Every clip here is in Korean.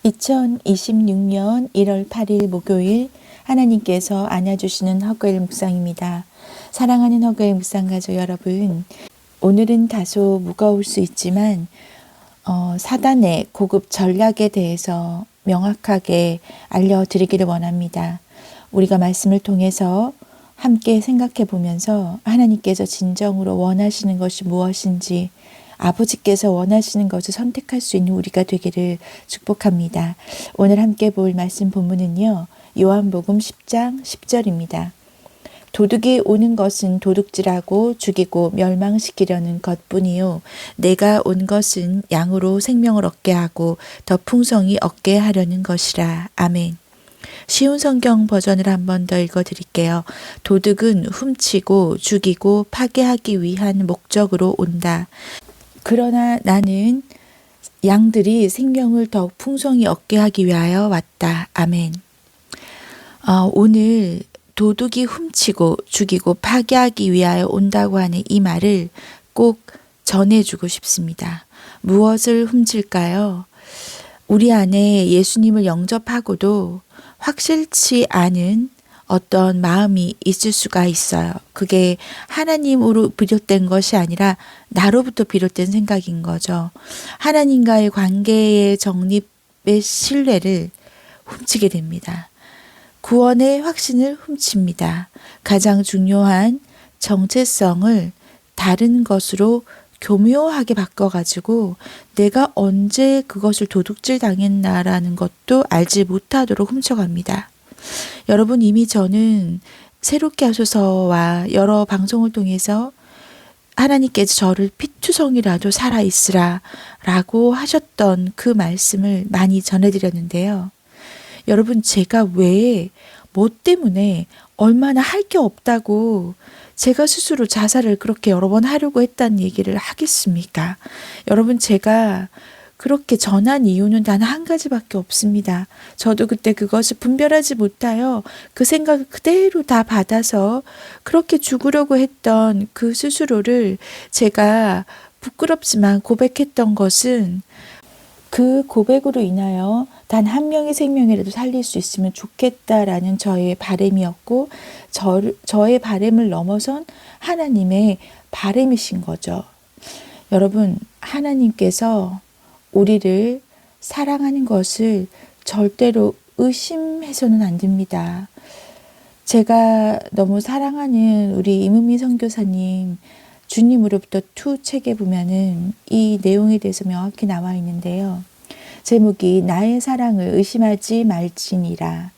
2026년 1월 8일 목요일 하나님께서 안아주시는 헛개일 묵상입니다. 사랑하는 헛개일 묵상 가족 여러분, 오늘은 다소 무거울 수 있지만 사단의 고급 전략에 대해서 명확하게 알려드리기를 원합니다. 우리가 말씀을 통해서 함께 생각해 보면서 하나님께서 진정으로 원하시는 것이 무엇인지, 아버지께서 원하시는 것을 선택할 수 있는 우리가 되기를 축복합니다. 오늘 함께 볼 말씀 본문은요, 요한복음 10장 10절입니다. 도둑이 오는 것은 도둑질하고 죽이고 멸망시키려는 것뿐이요, 내가 온 것은 양으로 생명을 얻게 하고 더 풍성히 얻게 하려는 것이라. 아멘. 쉬운 성경 버전을 한 번 더 읽어드릴게요. 도둑은 훔치고 죽이고 파괴하기 위한 목적으로 온다. 그러나 나는 양들이 생명을 더욱 풍성히 얻게 하기 위하여 왔다. 아멘. 오늘 도둑이 훔치고 죽이고 파괴하기 위하여 온다고 하는 이 말을 꼭 전해주고 싶습니다. 무엇을 훔칠까요? 우리 안에 예수님을 영접하고도 확실치 않은 어떤 마음이 있을 수가 있어요. 그게 하나님으로 비롯된 것이 아니라 나로부터 비롯된 생각인 거죠. 하나님과의 관계의 정립의 신뢰를 훔치게 됩니다. 구원의 확신을 훔칩니다. 가장 중요한 정체성을 다른 것으로 교묘하게 바꿔가지고 내가 언제 그것을 도둑질 당했나라는 것도 알지 못하도록 훔쳐갑니다. 여러분, 이미 저는 새롭게 하소서와 여러 방송을 통해서 하나님께서 저를 피투성이라도 살아있으라 라고 하셨던 그 말씀을 많이 전해드렸는데요. 여러분, 제가 왜, 뭐 때문에 얼마나 할 게 없다고 제가 스스로 자살을 그렇게 여러 번 하려고 했다는 얘기를 하겠습니까? 여러분, 제가 그렇게 전한 이유는 단 한 가지밖에 없습니다. 저도 그때 그것을 분별하지 못하여 그 생각을 그대로 다 받아서 그렇게 죽으려고 했던 그 스스로를 제가 부끄럽지만 고백했던 것은, 그 고백으로 인하여 단 한 명의 생명이라도 살릴 수 있으면 좋겠다라는 저의 바람이었고, 저의 바람을 넘어선 하나님의 바람이신 거죠. 여러분, 하나님께서 우리를 사랑하는 것을 절대로 의심해서는 안 됩니다. 제가 너무 사랑하는 우리 임은미 선교사님 주님으로부터 투 책에 보면은 이 내용에 대해서 명확히 나와 있는데요. 제목이 나의 사랑을 의심하지 말지니라.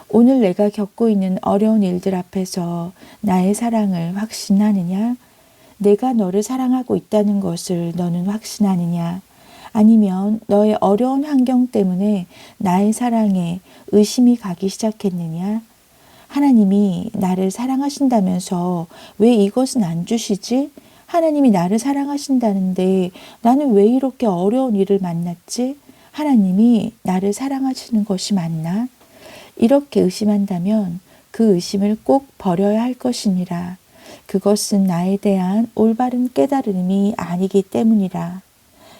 오늘 내가 겪고 있는 어려운 일들 앞에서 나의 사랑을 확신하느냐? 내가 너를 사랑하고 있다는 것을 너는 확신하느냐? 아니면 너의 어려운 환경 때문에 나의 사랑에 의심이 가기 시작했느냐? 하나님이 나를 사랑하신다면서 왜 이것은 안 주시지? 하나님이 나를 사랑하신다는데 나는 왜 이렇게 어려운 일을 만났지? 하나님이 나를 사랑하시는 것이 맞나? 이렇게 의심한다면 그 의심을 꼭 버려야 할 것이니라. 그것은 나에 대한 올바른 깨달음이 아니기 때문이라.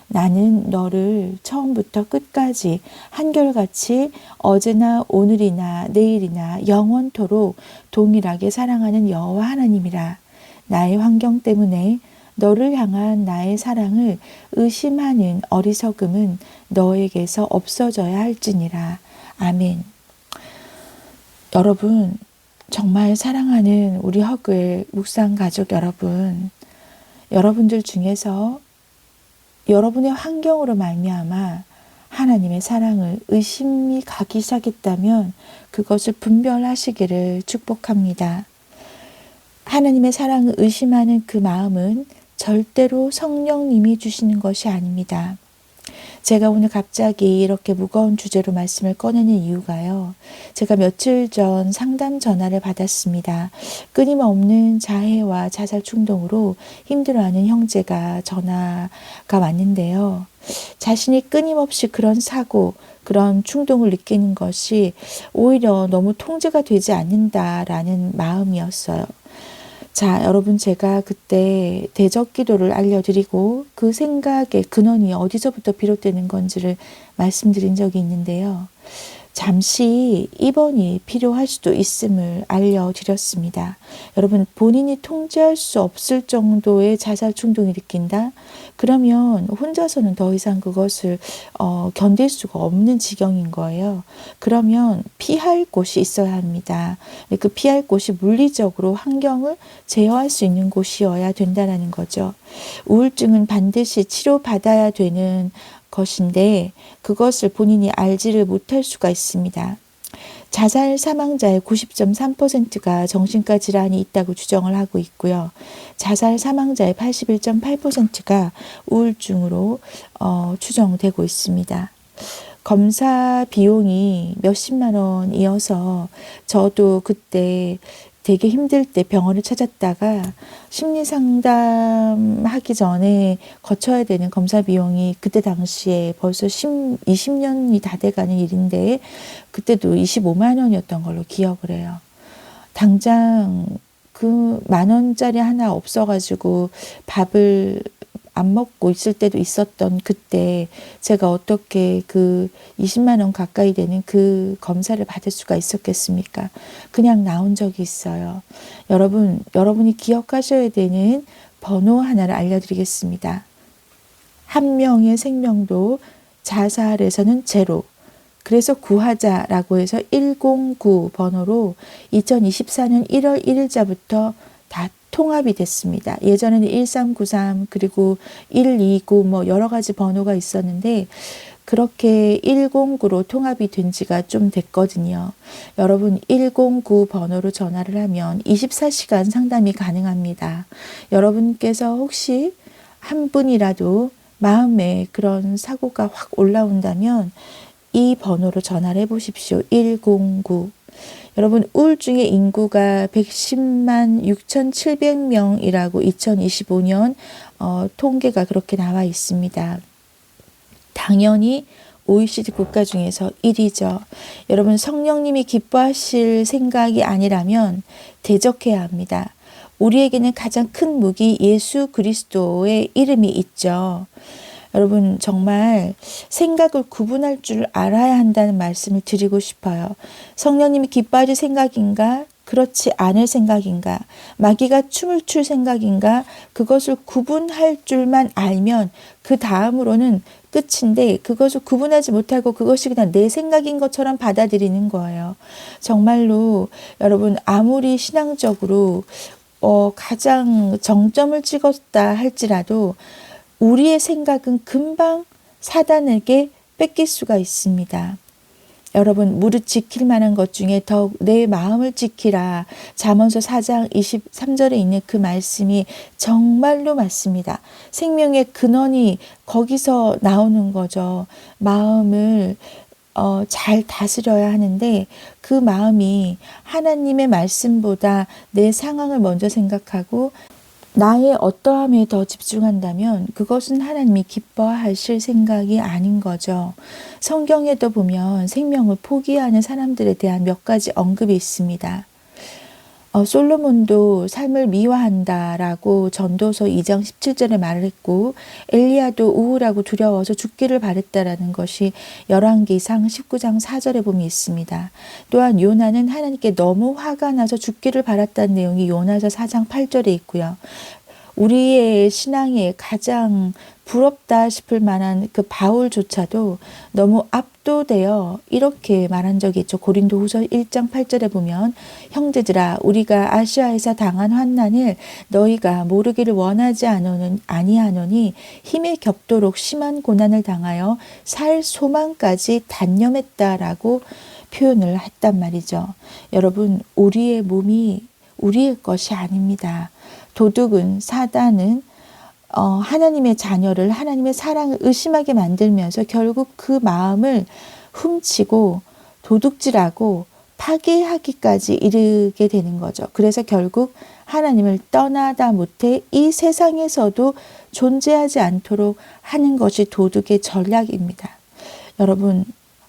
나는 너를 처음부터 끝까지 한결같이 어제나 오늘이나 내일이나 영원토록 동일하게 사랑하는 여호와 하나님이라. 나의 환경 때문에 너를 향한 나의 사랑을 의심하는 어리석음은 너에게서 없어져야 할지니라. 아멘. 여러분, 정말 사랑하는 우리 헛개일 묵상 가족 여러분, 여러분들 중에서 여러분의 환경으로 말미암아 하나님의 사랑을 의심이 가기 시작했다면 그것을 분별하시기를 축복합니다. 하나님의 사랑을 의심하는 그 마음은 절대로 성령님이 주시는 것이 아닙니다. 제가 오늘 갑자기 이렇게 무거운 주제로 말씀을 꺼내는 이유가요. 제가 며칠 전 상담 전화를 받았습니다. 끊임없는 자해와 자살 충동으로 힘들어하는 형제가 전화가 왔는데요. 자신이 끊임없이 그런 사고, 그런 충동을 느끼는 것이 오히려 너무 통제가 되지 않는다라는 마음이었어요. 자, 여러분, 제가 그때 대적 기도를 알려드리고 그 생각의 근원이 어디서부터 비롯되는 건지를 말씀드린 적이 있는데요. 잠시 입원이 필요할 수도 있음을 알려드렸습니다. 여러분, 본인이 통제할 수 없을 정도의 자살 충동이 느낀다? 그러면 혼자서는 더 이상 그것을 견딜 수가 없는 지경인 거예요. 그러면 피할 곳이 있어야 합니다. 그 피할 곳이 물리적으로 환경을 제어할 수 있는 곳이어야 된다는 거죠. 우울증은 반드시 치료받아야 되는 것인데 그것을 본인이 알지를 못할 수가 있습니다. 자살 사망자의 90.3%가 정신과 질환이 있다고 추정을 하고 있고요. 자살 사망자의 81.8%가 우울증으로 추정되고 있습니다. 검사 비용이 몇십만 원이어서 저도 그때 되게 힘들 때 병원을 찾았다가 심리 상담하기 전에 거쳐야 되는 검사 비용이 그때 당시에 벌써 20년이 다 돼가는 일인데 그때도 25만 원이었던 걸로 기억을 해요. 당장 그 10,000원짜리 하나 없어가지고 밥을 안 먹고 있을 때도 있었던 그때 제가 어떻게 그 20만 원 가까이 되는 그 검사를 받을 수가 있었겠습니까? 그냥 나온 적이 있어요. 여러분이 기억하셔야 되는 번호 하나를 알려드리겠습니다. 한 명의 생명도 자살에서는 제로. 그래서 구하자라고 해서 109 번호로 2024년 1월 1일자부터 다 통합이 됐습니다. 예전에는 1393 그리고 129 뭐 여러 가지 번호가 있었는데 그렇게 109로 통합이 된 지가 좀 됐거든요. 여러분 109 번호로 전화를 하면 24시간 상담이 가능합니다. 여러분께서 혹시 한 분이라도 마음에 그런 사고가 확 올라온다면 이 번호로 전화를 해보십시오. 109. 여러분 우울증의 인구가 110만 6,700명이라고 2025년 통계가 그렇게 나와 있습니다. 당연히 OECD 국가 중에서 1위죠. 여러분 성령님이 기뻐하실 생각이 아니라면 대적해야 합니다. 우리에게는 가장 큰 무기 예수 그리스도의 이름이 있죠. 여러분 정말 생각을 구분할 줄 알아야 한다는 말씀을 드리고 싶어요. 성령님이 기뻐하실 생각인가? 그렇지 않을 생각인가? 마귀가 춤을 출 생각인가? 그것을 구분할 줄만 알면 그 다음으로는 끝인데 그것을 구분하지 못하고 그것이 그냥 내 생각인 것처럼 받아들이는 거예요. 정말로 여러분 아무리 신앙적으로 가장 정점을 찍었다 할지라도 우리의 생각은 금방 사단에게 뺏길 수가 있습니다. 여러분 무릇 지킬 만한 것 중에 더욱 내 마음을 지키라. 잠언서 4장 23절에 있는 그 말씀이 정말로 맞습니다. 생명의 근원이 거기서 나오는 거죠. 마음을 잘 다스려야 하는데 그 마음이 하나님의 말씀보다 내 상황을 먼저 생각하고 나의 어떠함에 더 집중한다면 그것은 하나님이 기뻐하실 생각이 아닌 거죠. 성경에도 보면 생명을 포기하는 사람들에 대한 몇 가지 언급이 있습니다. 솔로몬도 삶을 미워한다라고 전도서 2장 17절에 말을 했고 엘리야도 우울하고 두려워서 죽기를 바랬다라는 것이 열왕기상 19장 4절에 보면 있습니다. 또한 요나는 하나님께 너무 화가 나서 죽기를 바랐다는 내용이 요나서 4장 8절에 있고요. 우리의 신앙에 가장 부럽다 싶을 만한 그 바울조차도 너무 압도되어 이렇게 말한 적이 있죠. 고린도후서 1장 8절에 보면 형제들아 우리가 아시아에서 당한 환난을 너희가 모르기를 원하지 아니하노니 힘에 겹도록 심한 고난을 당하여 살 소망까지 단념했다라고 표현을 했단 말이죠. 여러분 우리의 몸이 우리의 것이 아닙니다. 도둑은 사단은 하나님의 자녀를 하나님의 사랑을 의심하게 만들면서 결국 그 마음을 훔치고 도둑질하고 파괴하기까지 이르게 되는 거죠. 그래서 결국 하나님을 떠나다 못해 이 세상에서도 존재하지 않도록 하는 것이 도둑의 전략입니다. 여러분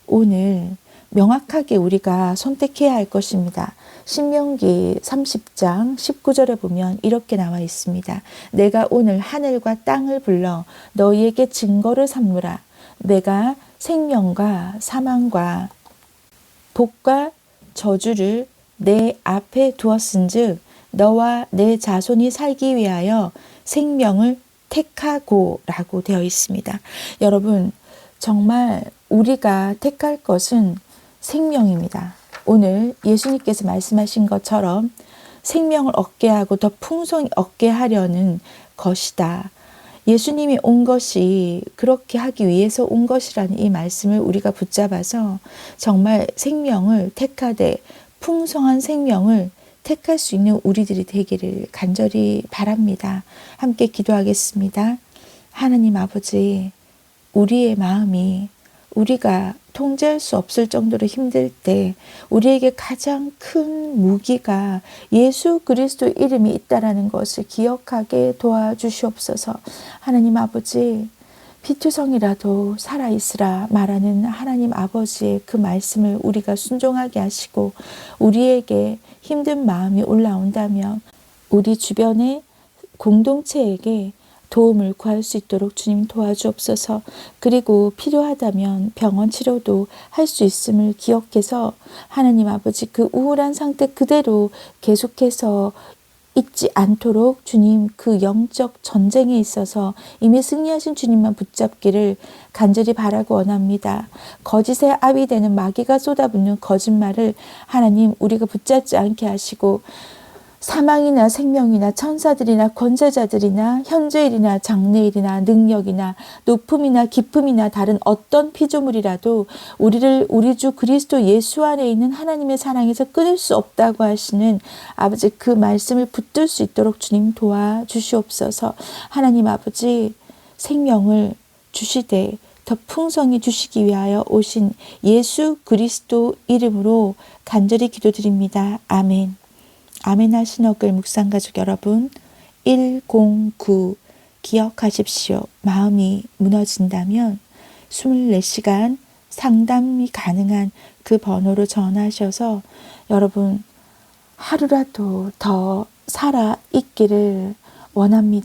오늘 명확하게 우리가 선택해야 할 것입니다. 신명기 30장 19절에 보면 이렇게 나와 있습니다. 내가 오늘 하늘과 땅을 불러 너희에게 증거를 삼노라. 내가 생명과 사망과 복과 저주를 내 앞에 두었은즉 너와 내 자손이 살기 위하여 생명을 택하고 라고 되어 있습니다. 여러분, 정말 우리가 택할 것은 생명입니다. 오늘 예수님께서 말씀하신 것처럼 생명을 얻게 하고 더 풍성히 얻게 하려는 것이다. 예수님이 온 것이 그렇게 하기 위해서 온 것이라는 이 말씀을 우리가 붙잡아서 정말 생명을 택하되 풍성한 생명을 택할 수 있는 우리들이 되기를 간절히 바랍니다. 함께 기도하겠습니다. 하나님 아버지, 우리의 마음이 우리가 통제할 수 없을 정도로 힘들 때 우리에게 가장 큰 무기가 예수 그리스도 이름이 있다라는 것을 기억하게 도와주시옵소서. 하나님 아버지, 피투성이라도 살아있으라 말하는 하나님 아버지의 그 말씀을 우리가 순종하게 하시고 우리에게 힘든 마음이 올라온다면 우리 주변의 공동체에게 도움을 구할 수 있도록 주님 도와주옵소서. 그리고 필요하다면 병원 치료도 할 수 있음을 기억해서 하나님 아버지 그 우울한 상태 그대로 계속해서 있지 않도록 주님 그 영적 전쟁에 있어서 이미 승리하신 주님만 붙잡기를 간절히 바라고 원합니다. 거짓의 압이 되는 마귀가 쏟아붓는 거짓말을 하나님 우리가 붙잡지 않게 하시고 사망이나 생명이나 천사들이나 권세자들이나 현재일이나 장래일이나 능력이나 높음이나 깊음이나 다른 어떤 피조물이라도 우리를 우리 주 그리스도 예수 안에 있는 하나님의 사랑에서 끊을 수 없다고 하시는 아버지 그 말씀을 붙들 수 있도록 주님 도와주시옵소서. 하나님 아버지, 생명을 주시되 더 풍성히 주시기 위하여 오신 예수 그리스도 이름으로 간절히 기도드립니다. 아멘. 아멘 하신 헛글 묵상가족 여러분, 109 기억하십시오. 마음이 무너진다면 24시간 상담이 가능한 그 번호로 전화하셔서 여러분 하루라도 더 살아 있기를 원합니다.